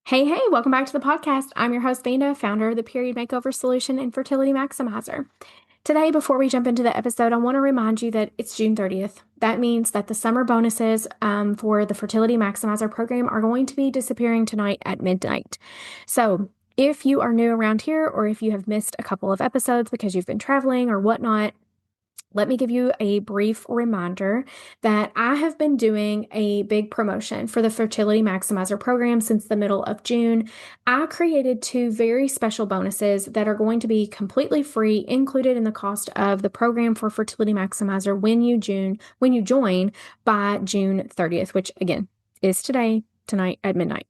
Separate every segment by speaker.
Speaker 1: Hey, welcome back to the podcast. I'm your host, Vanda, founder of the Period Makeover Solution and Fertility Maximizer. Today, before we jump into the episode, I want to remind you that it's June 30th. That means that the summer bonuses for the Fertility Maximizer program are going to be disappearing tonight at midnight. So, if you are new around here or if you have missed a couple of episodes because you've been traveling or whatnot, let me give you a brief reminder that I have been doing a big promotion for the Fertility Maximizer program since the middle of June. I created two very special bonuses that are going to be completely free, included in the cost of the program for Fertility Maximizer when you join by June 30th, which again is tonight at midnight.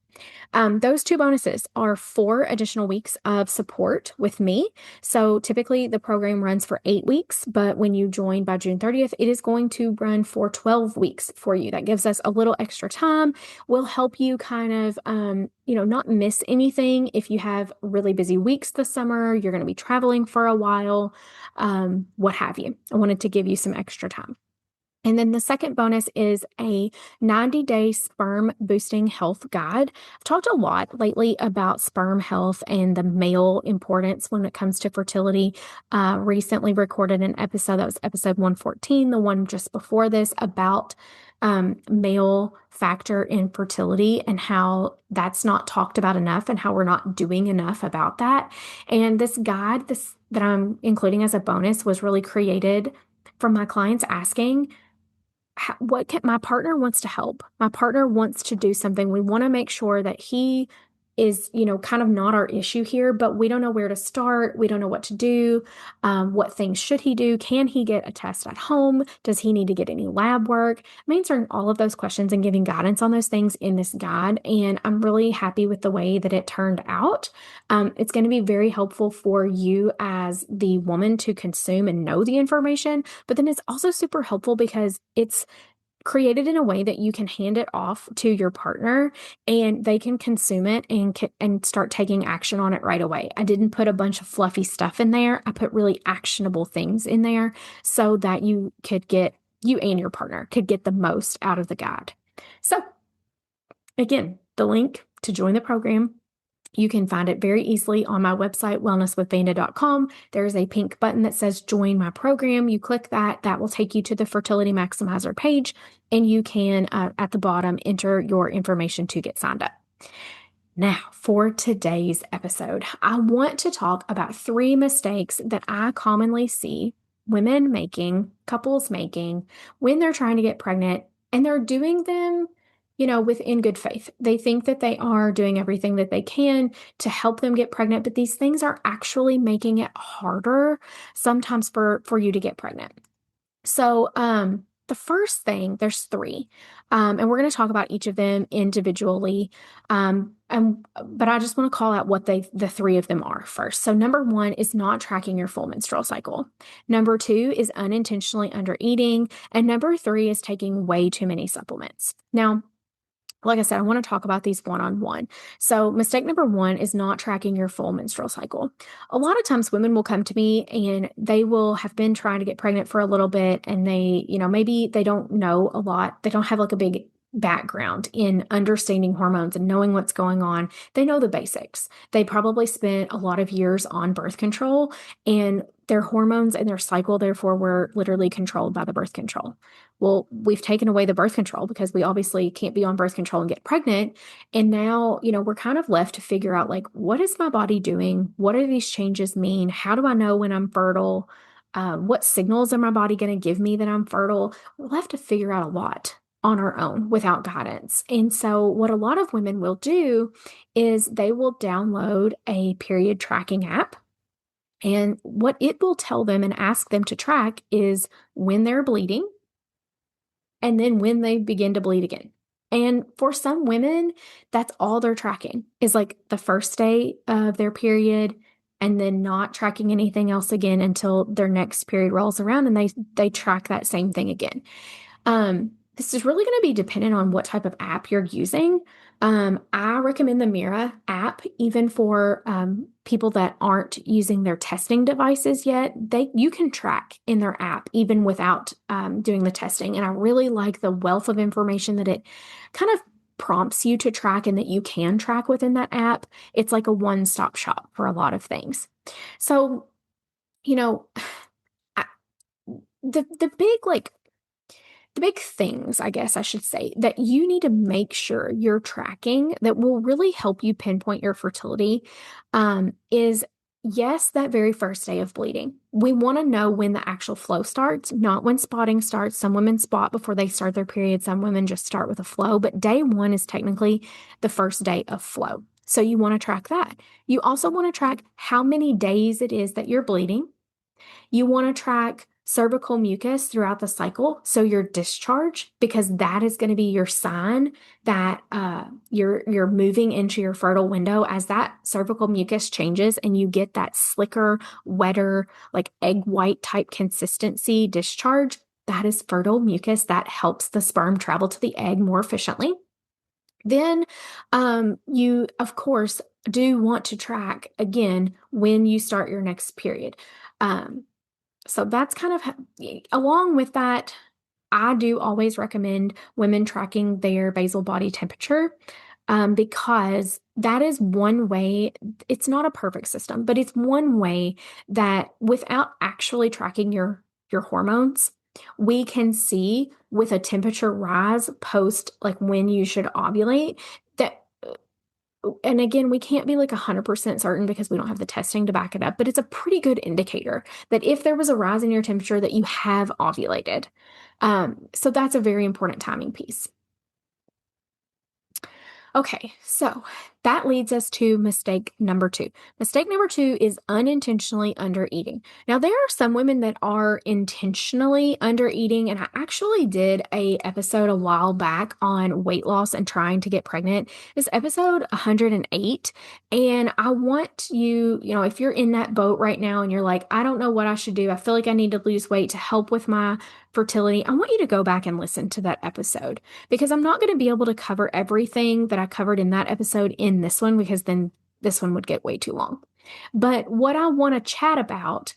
Speaker 1: Those two bonuses are 4 additional weeks of support with me. So typically the program runs for 8 weeks, but when you join by June 30th, it is going to run for 12 weeks for you. That gives us a little extra time. Will help you kind of, not miss anything. If you have really busy weeks this summer, you're going to be traveling for a while, what have you. I wanted to give you some extra time. And then the second bonus is a 90-day sperm boosting health guide. I've talked a lot lately about sperm health and the male importance when it comes to fertility. Recently recorded an episode, that was episode 114, the one just before this, about male factor in fertility and how that's not talked about enough and how we're not doing enough about that. And this guide, that I'm including as a bonus, was really created from my clients asking, my partner wants to help. My partner wants to do something. We want to make sure that he is, kind of not our issue here, but we don't know where to start. We don't know what to do. What things should he do? Can he get a test at home? Does he need to get any lab work? I'm answering all of those questions and giving guidance on those things in this guide. And I'm really happy with the way that it turned out. It's going to be very helpful for you as the woman to consume and know the information, but then it's also super helpful because it's created in a way that you can hand it off to your partner and they can consume it and start taking action on it right away. I didn't put a bunch of fluffy stuff in there. I put really actionable things in there so that you and your partner could get the most out of the guide. So again, the link to join the program, you can find it very easily on my website, wellnesswithvanda.com. There's a pink button that says join my program. You click that, that will take you to the Fertility Maximizer page, and you can, at the bottom, enter your information to get signed up. Now, for today's episode, I want to talk about 3 mistakes that I commonly see women making, couples making, when they're trying to get pregnant, and they're doing them within good faith. They think that they are doing everything that they can to help them get pregnant, but these things are actually making it harder sometimes for you to get pregnant. So, the first thing, there's 3, and we're going to talk about each of them individually. But I just want to call out what the 3 of them are first. So number 1 is not tracking your full menstrual cycle. Number 2 is unintentionally under eating. And number 3 is taking way too many supplements. Now, like I said, I want to talk about these one-on-one. So mistake number 1 is not tracking your full menstrual cycle. A lot of times women will come to me and they will have been trying to get pregnant for a little bit, and they, maybe they don't know a lot. They don't have like a big background in understanding hormones and knowing what's going on. They know the basics. They probably spent a lot of years on birth control, and their hormones and their cycle, therefore, were literally controlled by the birth control. Well, we've taken away the birth control because we obviously can't be on birth control and get pregnant. And now, we're kind of left to figure out, like, what is my body doing? What do these changes mean? How do I know when I'm fertile? What signals are my body going to give me that I'm fertile? We'll have to figure out a lot on our own without guidance. And so what a lot of women will do is they will download a period tracking app. And what it will tell them and ask them to track is when they're bleeding and then when they begin to bleed again. And for some women, that's all they're tracking is like the first day of their period, and then not tracking anything else again until their next period rolls around, and they track that same thing again. This is really going to be dependent on what type of app you're using. I recommend the Mira app, even for people that aren't using their testing devices yet. You can track in their app even without doing the testing. And I really like the wealth of information that it kind of prompts you to track and that you can track within that app, it's like a one-stop shop for a lot of things. So, you know, I, the big like the big things, I guess I should say, that you need to make sure you're tracking that will really help you pinpoint your fertility, is yes, that very first day of bleeding. We want to know when the actual flow starts, not when spotting starts. Some women spot before they start their period. Some women just start with a flow, but day one is technically the first day of flow. So you want to track that. You also want to track how many days it is that you're bleeding. You want to track cervical mucus throughout the cycle, so your discharge, because that is going to be your sign that you're moving into your fertile window. As that cervical mucus changes and you get that slicker, wetter, like egg white type consistency discharge, that is fertile mucus that helps the sperm travel to the egg more efficiently. Then you, of course, do want to track again when you start your next period. So that's kind of, along with that, I do always recommend women tracking their basal body temperature, because that is one way. It's not a perfect system, but it's one way that without actually tracking your hormones, we can see with a temperature rise post like when you should ovulate that. And again, we can't be like 100% certain because we don't have the testing to back it up, but it's a pretty good indicator that if there was a rise in your temperature that you have ovulated. So that's a very important timing piece. Okay, so that leads us to mistake number two. Mistake number two is unintentionally undereating. Now, there are some women that are intentionally undereating, and I actually did a episode a while back on weight loss and trying to get pregnant. It's episode 108, and I want you, if you're in that boat right now and you're like, I don't know what I should do. I feel like I need to lose weight to help with my fertility. I want you to go back and listen to that episode, because I'm not going to be able to cover everything that I covered in that episode in this one, because then this one would get way too long. But what I want to chat about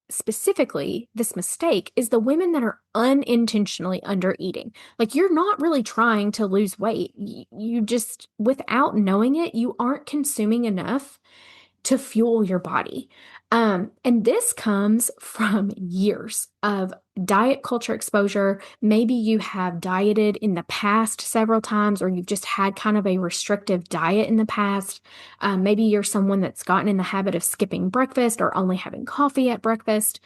Speaker 1: specifically, this mistake, is the women that are unintentionally under eating. Like, you're not really trying to lose weight. You just, without knowing it, you aren't consuming enough to fuel your body. And this comes from years of diet culture exposure. Maybe you have dieted in the past several times, or you've just had kind of a restrictive diet in the past. Maybe you're someone that's gotten in the habit of skipping breakfast or only having coffee at breakfast.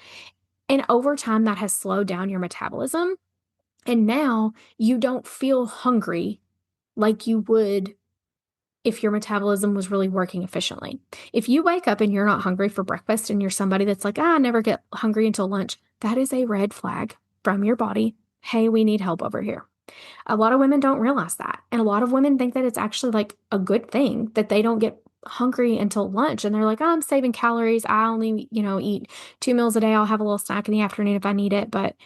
Speaker 1: And over time, that has slowed down your metabolism. And now you don't feel hungry like you would if your metabolism was really working efficiently. If you wake up and you're not hungry for breakfast and you're somebody that's like, I never get hungry until lunch, that is a red flag from your body. Hey, we need help over here. A lot of women don't realize that. And a lot of women think that it's actually like a good thing that they don't get hungry until lunch. And they're like, oh, I'm saving calories. I only, eat 2 meals a day. I'll have a little snack in the afternoon if I need it. But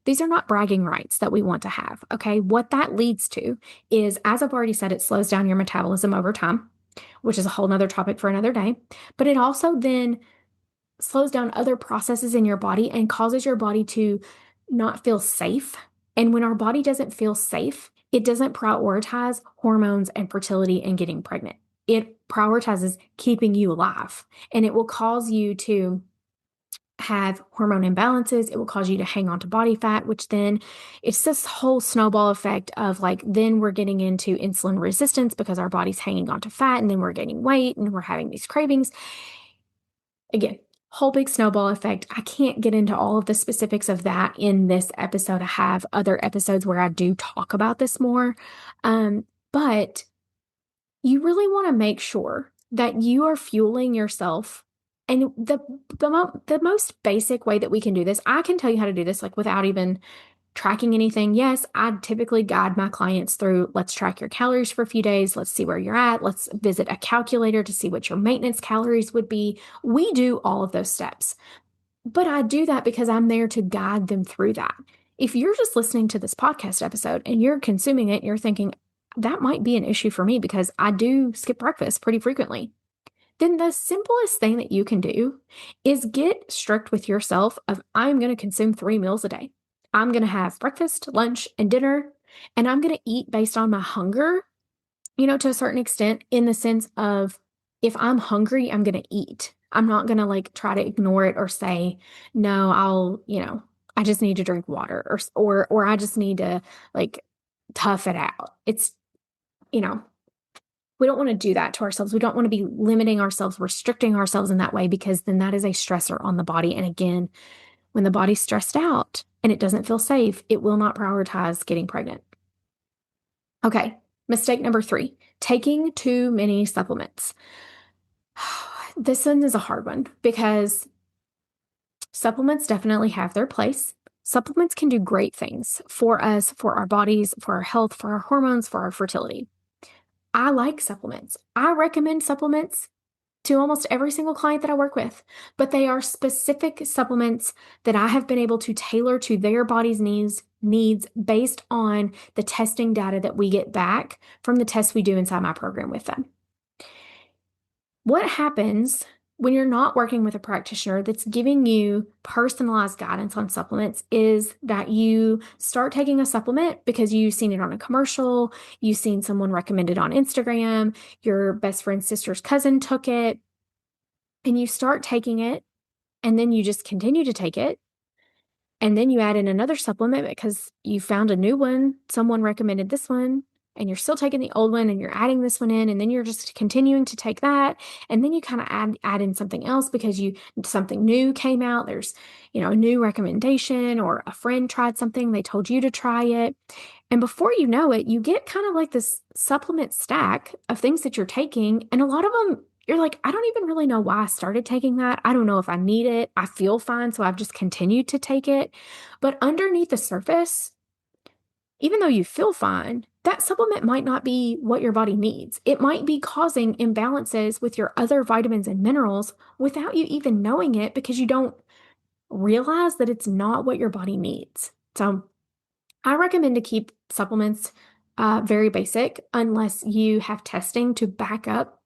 Speaker 1: these are not bragging rights that we want to have. Okay. What that leads to is, as I've already said, it slows down your metabolism over time, which is a whole nother topic for another day. But it also then slows down other processes in your body and causes your body to not feel safe. And when our body doesn't feel safe, it doesn't prioritize hormones and fertility and getting pregnant. It prioritizes keeping you alive, and it will cause you to have hormone imbalances. It will cause you to hang on to body fat, which then it's this whole snowball effect of like, then we're getting into insulin resistance because our body's hanging on to fat, and then we're gaining weight and we're having these cravings. Again, whole big snowball effect. I can't get into all of the specifics of that in this episode. I have other episodes where I do talk about this more. But you really want to make sure that you are fueling yourself. And the most basic way that we can do this, I can tell you how to do this, like without even tracking anything. Yes, I typically guide my clients through, let's track your calories for a few days. Let's see where you're at. Let's visit a calculator to see what your maintenance calories would be. We do all of those steps, but I do that because I'm there to guide them through that. If you're just listening to this podcast episode and you're consuming it, and you're thinking, that might be an issue for me because I do skip breakfast pretty frequently, then the simplest thing that you can do is get strict with yourself of, I'm going to consume 3 meals a day. I'm going to have breakfast, lunch, and dinner. And I'm going to eat based on my hunger, to a certain extent, in the sense of if I'm hungry, I'm going to eat. I'm not going to like try to ignore it or say, no, I just need to drink water or I just need to like tough it out. It's, you know, we don't want to do that to ourselves. We don't want to be limiting ourselves, restricting ourselves in that way, because then that is a stressor on the body. And again, when the body's stressed out and it doesn't feel safe, it will not prioritize getting pregnant. Okay, mistake number 3, taking too many supplements. This one is a hard one because supplements definitely have their place. Supplements can do great things for us, for our bodies, for our health, for our hormones, for our fertility. I like supplements. I recommend supplements to almost every single client that I work with, but they are specific supplements that I have been able to tailor to their body's needs based on the testing data that we get back from the tests we do inside my program with them. What happens when you're not working with a practitioner that's giving you personalized guidance on supplements is that you start taking a supplement because you've seen it on a commercial, you've seen someone recommend it on Instagram, your best friend's sister's cousin took it, and you start taking it, and then you just continue to take it. And then you add in another supplement because you found a new one, someone recommended this one, and you're still taking the old one and you're adding this one in, and then you're just continuing to take that. And then you kind of add in something else because something new came out. There's, a new recommendation, or a friend tried something, they told you to try it. And before you know it, you get kind of like this supplement stack of things that you're taking. And a lot of them, you're like, I don't even really know why I started taking that. I don't know if I need it. I feel fine, so I've just continued to take it. But underneath the surface, even though you feel fine, that supplement might not be what your body needs. It might be causing imbalances with your other vitamins and minerals without you even knowing it, because you don't realize that it's not what your body needs. So I recommend to keep supplements very basic unless you have testing to back up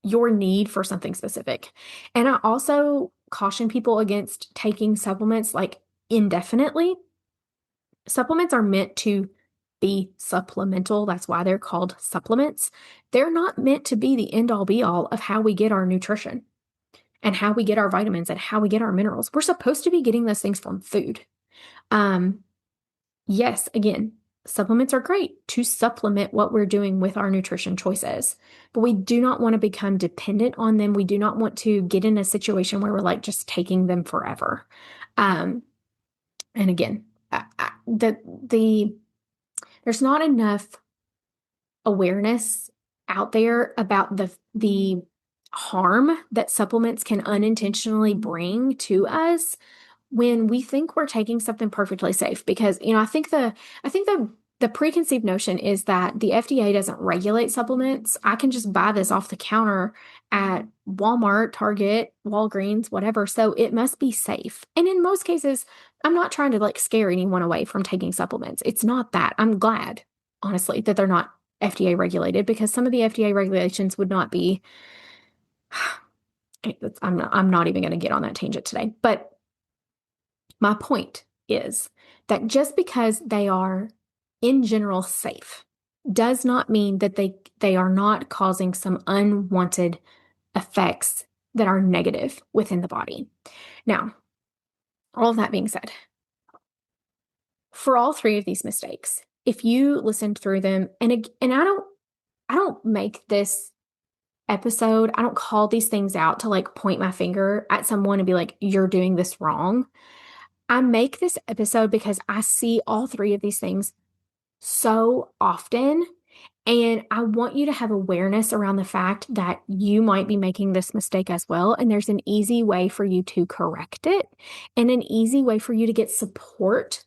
Speaker 1: your need for something specific. And I also caution people against taking supplements like indefinitely. Supplements are meant to be supplemental. That's why they're called supplements. They're not meant to be the end all be all of how we get our nutrition and how we get our vitamins and how we get our minerals. We're supposed to be getting those things from food. Yes, again, supplements are great to supplement what we're doing with our nutrition choices, but we do not want to become dependent on them. We do not want to get in a situation where we're like just taking them forever. And again, there's not enough awareness out there about the harm that supplements can unintentionally bring to us when we think we're taking something perfectly safe. Because, I think the preconceived notion is that the FDA doesn't regulate supplements. I can just buy this off the counter at Walmart, Target, Walgreens, whatever. So it must be safe. And in most cases, I'm not trying to like scare anyone away from taking supplements. It's not that. I'm glad, honestly, that they're not FDA regulated, because some of the FDA regulations would not be, I'm not even going to get on that tangent today. But my point is that just because they are in general safe does not mean that they are not causing some unwanted effects that are negative within the body. Now, all of that being said, for all 3 of these mistakes, if you listened through them, and I don't make this episode, I don't call these things out to like point my finger at someone and be like, you're doing this wrong. I make this episode because I see all 3 of these things so often, and I want you to have awareness around the fact that you might be making this mistake as well, and there's an easy way for you to correct it and an easy way for you to get support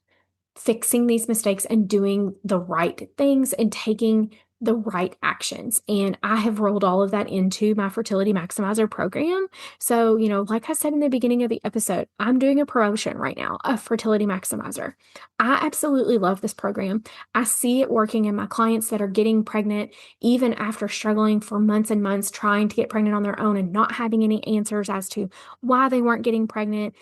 Speaker 1: fixing these mistakes and doing the right things and taking the right actions. And I have rolled all of that into my Fertility Maximizer program. So, like I said in the beginning of the episode, I'm doing a promotion right now of Fertility Maximizer. I absolutely love this program. I see it working in my clients that are getting pregnant, even after struggling for months and months trying to get pregnant on their own and not having any answers as to why they weren't getting pregnant.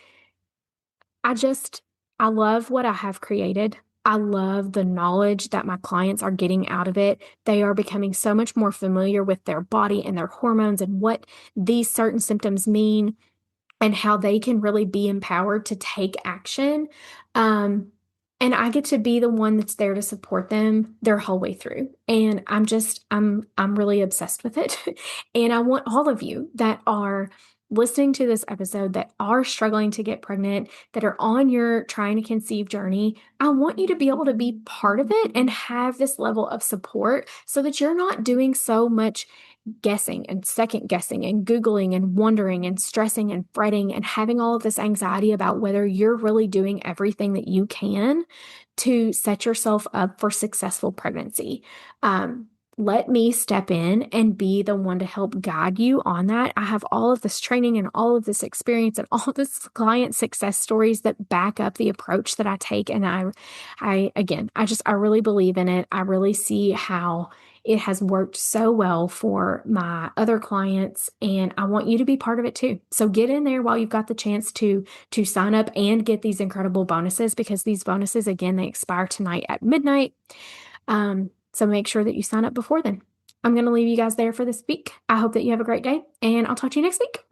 Speaker 1: I love what I have created. I love the knowledge that my clients are getting out of it. They are becoming so much more familiar with their body and their hormones and what these certain symptoms mean and how they can really be empowered to take action. Um, and I get to be the one that's there to support them their whole way through. And I'm really obsessed with it. And I want all of you that are listening to this episode that are struggling to get pregnant, that are on your trying to conceive journey, I want you to be able to be part of it and have this level of support so that you're not doing so much guessing and second guessing and Googling and wondering and stressing and fretting and having all of this anxiety about whether you're really doing everything that you can to set yourself up for successful pregnancy. Let me step in and be the one to help guide you on that. I have all of this training and all of this experience and all of this client success stories that back up the approach that I take. And I really believe in it. I really see how it has worked so well for my other clients, and I want you to be part of it too. So get in there while you've got the chance to sign up and get these incredible bonuses, because these bonuses, again, they expire tonight at midnight. So make sure that you sign up before then. I'm going to leave you guys there for this week. I hope that you have a great day, and I'll talk to you next week.